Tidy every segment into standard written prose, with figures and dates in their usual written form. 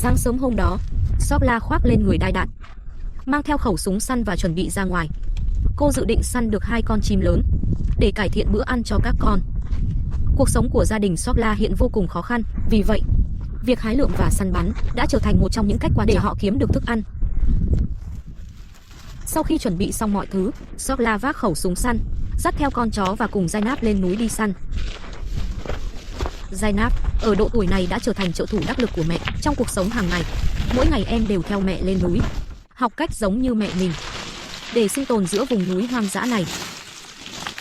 Sáng sớm hôm đó, Sokla khoác lên người đai đạn, mang theo khẩu súng săn và chuẩn bị ra ngoài. Cô dự định săn được 2 con chim lớn để cải thiện bữa ăn cho các con. Cuộc sống của gia đình Sokla hiện vô cùng khó khăn, vì vậy, việc hái lượm và săn bắn đã trở thành một trong những cách quan để họ kiếm được thức ăn. Sau khi chuẩn bị xong mọi thứ, Sokla vác khẩu súng săn, dắt theo con chó và cùng Zainab lên núi đi săn. Zainab, ở độ tuổi này đã trở thành trợ thủ đắc lực của mẹ trong cuộc sống hàng ngày. Mỗi ngày em đều theo mẹ lên núi, học cách giống như mẹ mình, để sinh tồn giữa vùng núi hoang dã này.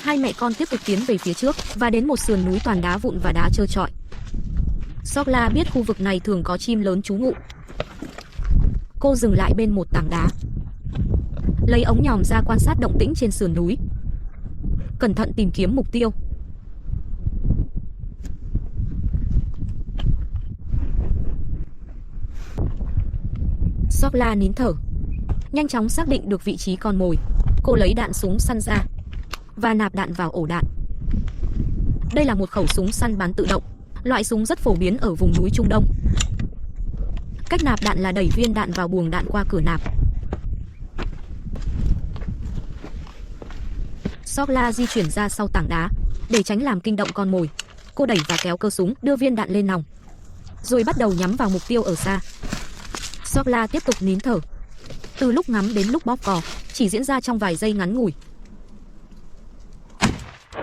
Hai mẹ con tiếp tục tiến về phía trước và đến một sườn núi toàn đá vụn và đá trơ trọi. Sokla biết khu vực này thường có chim lớn trú ngụ. Cô dừng lại bên một tảng đá, lấy ống nhòm ra quan sát động tĩnh trên sườn núi, cẩn thận tìm kiếm mục tiêu. Sokla nín thở, nhanh chóng xác định được vị trí con mồi. Cô lấy đạn súng săn ra và nạp đạn vào ổ đạn. Đây là một khẩu súng săn bắn tự động, loại súng rất phổ biến ở vùng núi Trung Đông. Cách nạp đạn là đẩy viên đạn vào buồng đạn qua cửa nạp. Sokla di chuyển ra sau tảng đá để tránh làm kinh động con mồi. Cô đẩy và kéo cơ súng, đưa viên đạn lên nòng, rồi bắt đầu nhắm vào mục tiêu ở xa. Sokla tiếp tục nín thở. Từ lúc ngắm đến lúc bóp cò chỉ diễn ra trong vài giây ngắn ngủi.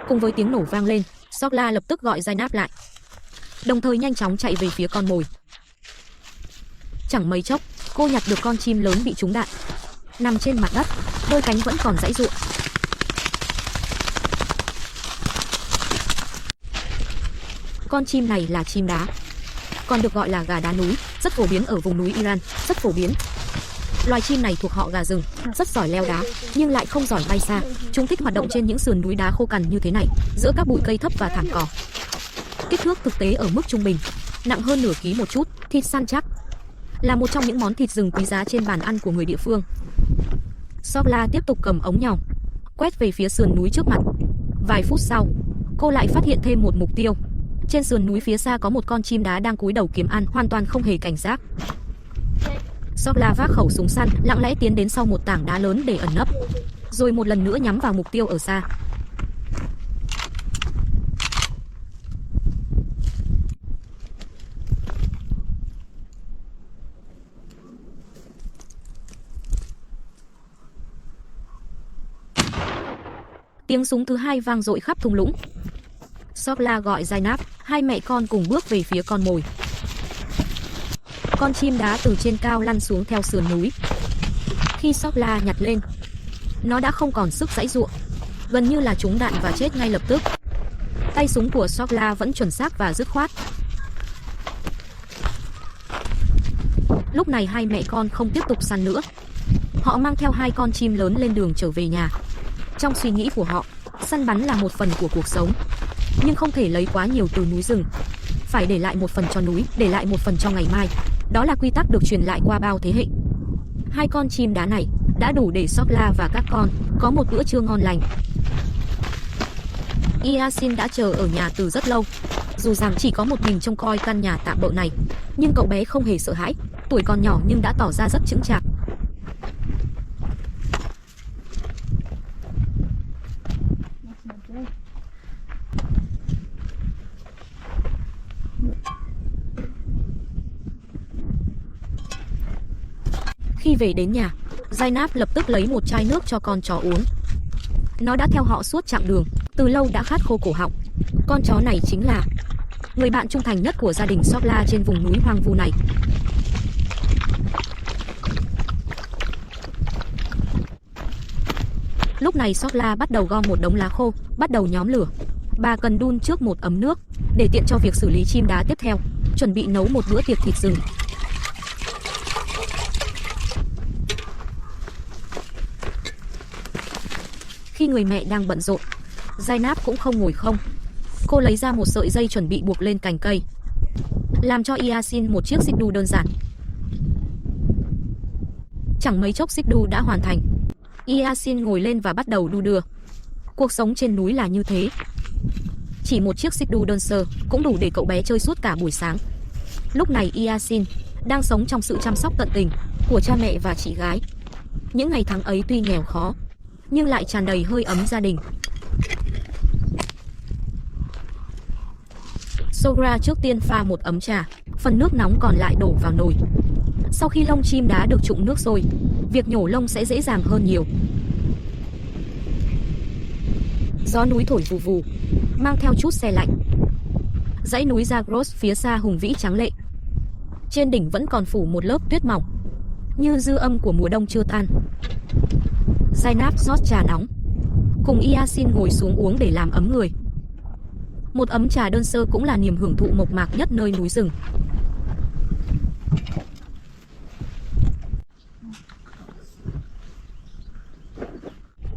Cùng với tiếng nổ vang lên, Sokla lập tức gọi Zainab lại, đồng thời nhanh chóng chạy về phía con mồi. Chẳng mấy chốc, cô nhặt được con chim lớn bị trúng đạn, nằm trên mặt đất, đôi cánh vẫn còn giãy giụa. Con chim này là chim đá, còn được gọi là gà đá núi, rất phổ biến ở vùng núi Iran, rất phổ biến. Loài chim này thuộc họ gà rừng, rất giỏi leo đá, nhưng lại không giỏi bay xa. Chúng thích hoạt động trên những sườn núi đá khô cằn như thế này, giữa các bụi cây thấp và thảm cỏ. Kích thước thực tế ở mức trung bình, nặng hơn nửa ký một chút, thịt săn chắc, là một trong những món thịt rừng quý giá trên bàn ăn của người địa phương. Sokla tiếp tục cầm ống nhòm, quét về phía sườn núi trước mặt. Vài phút sau, cô lại phát hiện thêm một mục tiêu. Trên sườn núi phía xa có một con chim đá đang cúi đầu kiếm ăn, hoàn toàn không hề cảnh giác. Sokla vác khẩu súng săn, lặng lẽ tiến đến sau một tảng đá lớn để ẩn nấp, rồi một lần nữa nhắm vào mục tiêu ở xa. Tiếng súng thứ hai vang dội khắp thung lũng. Sokla gọi Zainab, hai mẹ con cùng bước về phía con mồi. Con chim đá từ trên cao lăn xuống theo sườn núi. Khi Sokla nhặt lên, nó đã không còn sức giãy giụa, gần như là trúng đạn và chết ngay lập tức. Tay súng của Sokla vẫn chuẩn xác và dứt khoát. Lúc này hai mẹ con không tiếp tục săn nữa. Họ mang theo 2 con chim lớn lên đường trở về nhà. Trong suy nghĩ của họ, săn bắn là một phần của cuộc sống, nhưng không thể lấy quá nhiều từ núi rừng. Phải để lại một phần cho núi, để lại một phần cho ngày mai. Đó là quy tắc được truyền lại qua bao thế hệ. 2 con chim đá này đã đủ để Sokla và các con có một bữa trưa ngon lành. Yasin đã chờ ở nhà từ rất lâu. Dù rằng chỉ có một mình trông coi căn nhà tạm bợ này, nhưng cậu bé không hề sợ hãi. Tuổi còn nhỏ nhưng đã tỏ ra rất chững chạc. Khi về đến nhà, Zainab lập tức lấy một chai nước cho con chó uống. Nó đã theo họ suốt chặng đường, từ lâu đã khát khô cổ họng. Con chó này chính là người bạn trung thành nhất của gia đình Sokla trên vùng núi hoang vu này. Lúc này Sokla bắt đầu gom một đống lá khô, bắt đầu nhóm lửa. Bà cần đun trước một ấm nước để tiện cho việc xử lý chim đá tiếp theo, chuẩn bị nấu một bữa tiệc thịt rừng. Khi người mẹ đang bận rộn, Zainab cũng không ngồi không. Cô lấy ra một sợi dây chuẩn bị buộc lên cành cây, làm cho Yasin một chiếc xích đu đơn giản. Chẳng mấy chốc xích đu đã hoàn thành. Yasin ngồi lên và bắt đầu đu đưa. Cuộc sống trên núi là như thế. Chỉ một chiếc xích đu đơn sơ cũng đủ để cậu bé chơi suốt cả buổi sáng. Lúc này Yasin đang sống trong sự chăm sóc tận tình của cha mẹ và chị gái. Những ngày tháng ấy tuy nghèo khó, nhưng lại tràn đầy hơi ấm gia đình. Sogra trước tiên pha một ấm trà, phần nước nóng còn lại đổ vào nồi. Sau khi lông chim đá được trụng nước sôi, việc nhổ lông sẽ dễ dàng hơn nhiều. Gió núi thổi vù vù, mang theo chút se lạnh. Dãy núi Zagros phía xa hùng vĩ tráng lệ. Trên đỉnh vẫn còn phủ một lớp tuyết mỏng, như dư âm của mùa đông chưa tan. Zainab rót trà nóng, cùng Yasin ngồi xuống uống để làm ấm người. Một ấm trà đơn sơ cũng là niềm hưởng thụ mộc mạc nhất nơi núi rừng.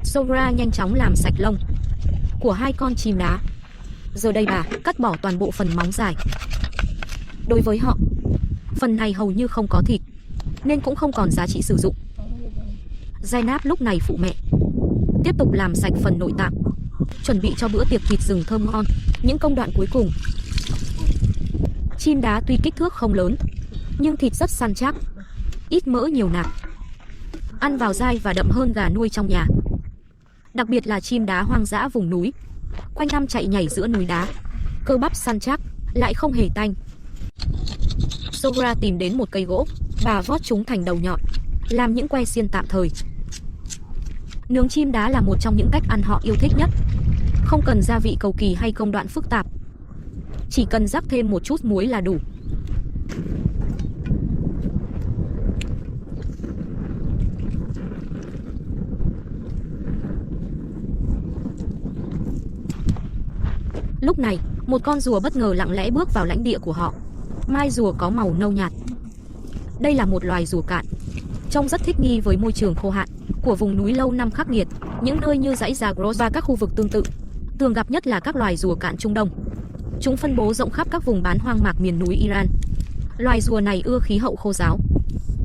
Sogra nhanh chóng làm sạch lông của hai con chim đá. Giờ đây bà cắt bỏ toàn bộ phần móng dài. Đối với họ, phần này hầu như không có thịt, nên cũng không còn giá trị sử dụng. Zainab lúc này phụ mẹ, tiếp tục làm sạch phần nội tạng, chuẩn bị cho bữa tiệc thịt rừng thơm ngon. Những công đoạn cuối cùng. Chim đá tuy kích thước không lớn, nhưng thịt rất săn chắc, ít mỡ nhiều nạc, ăn vào dai và đậm hơn gà nuôi trong nhà. Đặc biệt là chim đá hoang dã vùng núi, quanh năm chạy nhảy giữa núi đá, cơ bắp săn chắc, lại không hề tanh. Sogra tìm đến một cây gỗ, bà vót chúng thành đầu nhọn, làm những que xiên tạm thời. Nướng chim đá là một trong những cách ăn họ yêu thích nhất. Không cần gia vị cầu kỳ hay công đoạn phức tạp, chỉ cần rắc thêm một chút muối là đủ. Lúc này, một con rùa bất ngờ lặng lẽ bước vào lãnh địa của họ. Mai rùa có màu nâu nhạt. Đây là một loài rùa cạn, trông rất thích nghi với môi trường khô hạn của vùng núi lâu năm khắc nghiệt, những nơi như dãy Zagros và các khu vực tương tự. Thường gặp nhất là các loài rùa cạn Trung Đông. Chúng phân bố rộng khắp các vùng bán hoang mạc miền núi Iran. Loài rùa này ưa khí hậu khô ráo.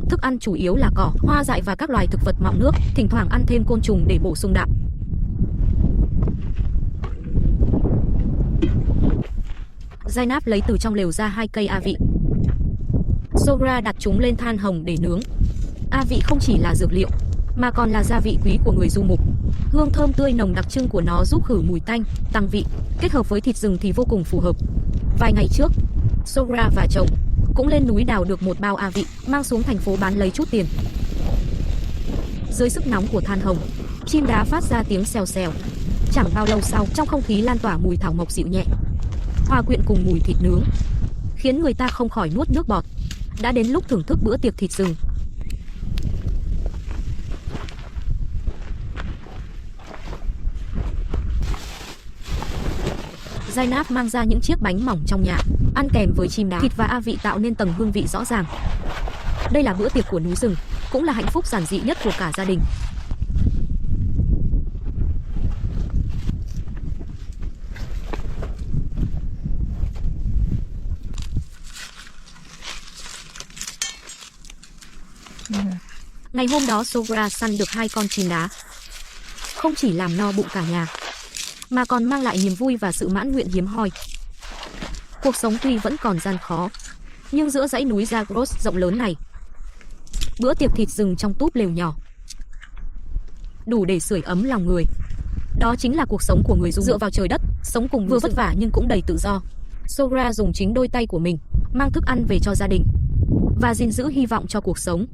Thức ăn chủ yếu là cỏ, hoa dại và các loài thực vật mọng nước, thỉnh thoảng ăn thêm côn trùng để bổ sung đạm. Zainab lấy từ trong lều ra 2 cây a vị. Sogra đặt chúng lên than hồng để nướng. A vị không chỉ là dược liệu, mà còn là gia vị quý của người du mục. Hương thơm tươi nồng đặc trưng của nó giúp khử mùi tanh, tăng vị, kết hợp với thịt rừng thì vô cùng phù hợp. Vài ngày trước, Sogra và chồng cũng lên núi đào được một bao a vị, mang xuống thành phố bán lấy chút tiền. Dưới sức nóng của than hồng, chim đá phát ra tiếng xèo xèo. Chẳng bao lâu sau, trong không khí lan tỏa mùi thảo mộc dịu nhẹ, hòa quyện cùng mùi thịt nướng, khiến người ta không khỏi nuốt nước bọt. Đã đến lúc thưởng thức bữa tiệc thịt rừng. Zainab mang ra những chiếc bánh mỏng trong nhà, ăn kèm với chim đá. Thịt và a vị tạo nên tầng hương vị rõ ràng. Đây là bữa tiệc của núi rừng, cũng là hạnh phúc giản dị nhất của cả gia đình. Ngày hôm đó Sogra săn được 2 con chim đá. Không chỉ làm no bụng cả nhà, mà còn mang lại niềm vui và sự mãn nguyện hiếm hoi. Cuộc sống tuy vẫn còn gian khó, nhưng giữa dãy núi Zagros rộng lớn này, bữa tiệc thịt rừng trong túp lều nhỏ đủ để sưởi ấm lòng người. Đó chính là cuộc sống của người du dựa vào trời đất, sống cùng vừa vất vả nhưng cũng đầy tự do. Sogra dùng chính đôi tay của mình mang thức ăn về cho gia đình và gìn giữ hy vọng cho cuộc sống.